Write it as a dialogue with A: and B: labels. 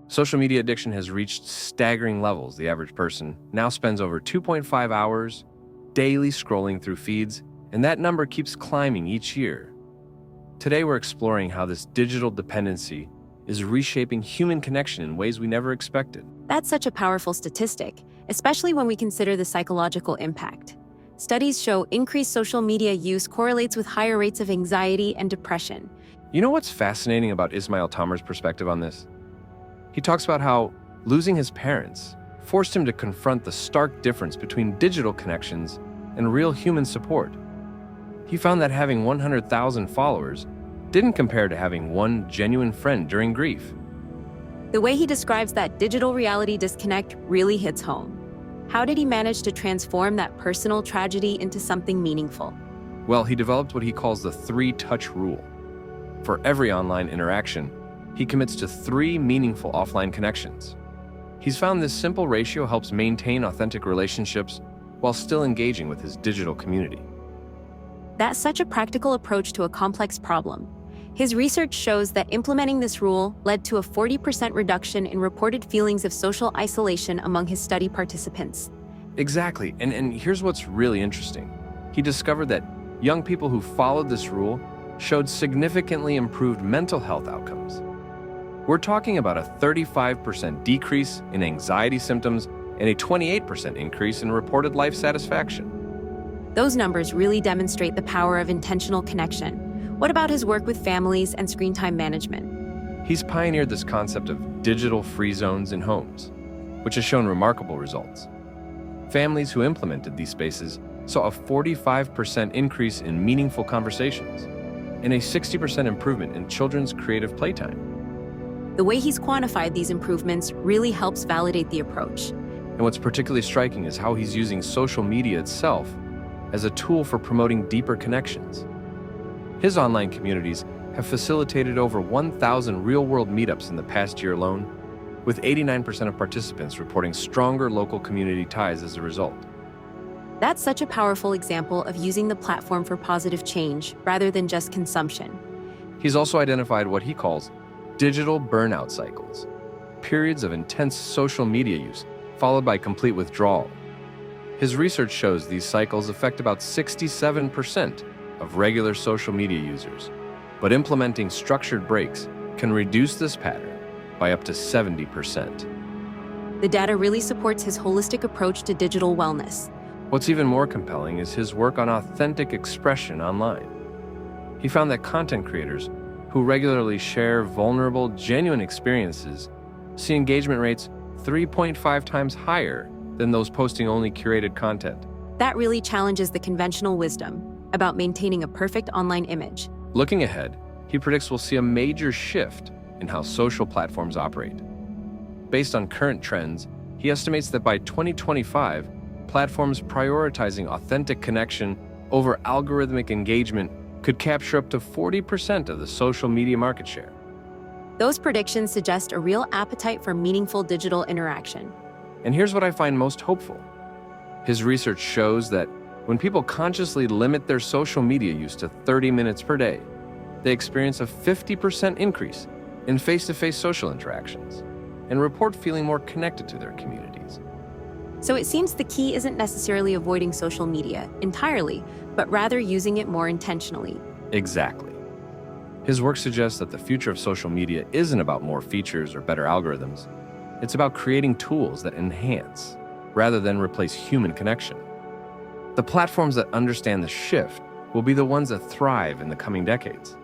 A: Social media addiction has reached staggering levels. The average person now spends over 2.5 hours daily scrolling through feeds, and that number keeps climbing each year. Today, we're exploring how this digital dependency is reshaping human connection in ways we never expected.
B: That's such a powerful statistic, especially when we consider the psychological impact. Studies show increased social media use correlates with higher rates of anxiety and depression.
A: You know what's fascinating about Ismail Tamer's perspective on this? He talks about how losing his parents forced him to confront the stark difference between digital connections and real human support. He found that having 100,000 followers didn't compare to having one genuine friend during grief.
B: The way he describes that digital reality disconnect really hits home. How did he manage to transform that personal tragedy into something meaningful?
A: Well, he developed what he calls the 3-touch rule. For every online interaction, he commits to 3 meaningful offline connections. He's found this simple ratio helps maintain authentic relationships while still engaging with his digital community.
B: That's such a practical approach to a complex problem. His research shows that implementing this rule led to a 40% reduction in reported feelings of social isolation among his study participants.
A: Exactly, and here's what's really interesting. He discovered that young people who followed this rule showed significantly improved mental health outcomes. We're talking about a 35% decrease in anxiety symptoms and a 28% increase in reported life satisfaction.
B: Those numbers really demonstrate the power of intentional connection. What about his work with families and screen time management?
A: He's pioneered this concept of digital free zones in homes, which has shown remarkable results. Families who implemented these spaces saw a 45% increase in meaningful conversations and a 60% improvement in children's creative playtime.
B: The way he's quantified these improvements really helps validate the approach.
A: And what's particularly striking is how he's using social media itself as a tool for promoting deeper connections. His online communities have facilitated over 1,000 real-world meetups in the past year alone, with 89% of participants reporting stronger local community ties as a result.
B: That's such a powerful example of using the platform for positive change rather than just consumption.
A: He's also identified what he calls digital burnout cycles, periods of intense social media use followed by complete withdrawal. His research shows these cycles affect about 67% of regular social media users, but implementing structured breaks can reduce this pattern by up to 70%.
B: The data really supports his holistic approach to digital wellness.
A: What's even more compelling is his work on authentic expression online. He found that content creators who regularly share vulnerable, genuine experiences see engagement rates 3.5 times higher than those posting only curated content.
B: That really challenges the conventional wisdom about maintaining a perfect online image.
A: Looking ahead, he predicts we'll see a major shift in how social platforms operate. Based on current trends, he estimates that by 2025, platforms prioritizing authentic connection over algorithmic engagement could capture up to 40% of the social media market share.
B: Those predictions suggest a real appetite for meaningful digital interaction.
A: And here's what I find most hopeful. His research shows that when people consciously limit their social media use to 30 minutes per day, they experience a 50% increase in face-to-face social interactions and report feeling more connected to their communities.
B: So it seems the key isn't necessarily avoiding social media entirely, but rather using it more intentionally.
A: Exactly. His work suggests that the future of social media isn't about more features or better algorithms. It's about creating tools that enhance rather than replace human connection. The platforms that understand the shift will be the ones that thrive in the coming decades.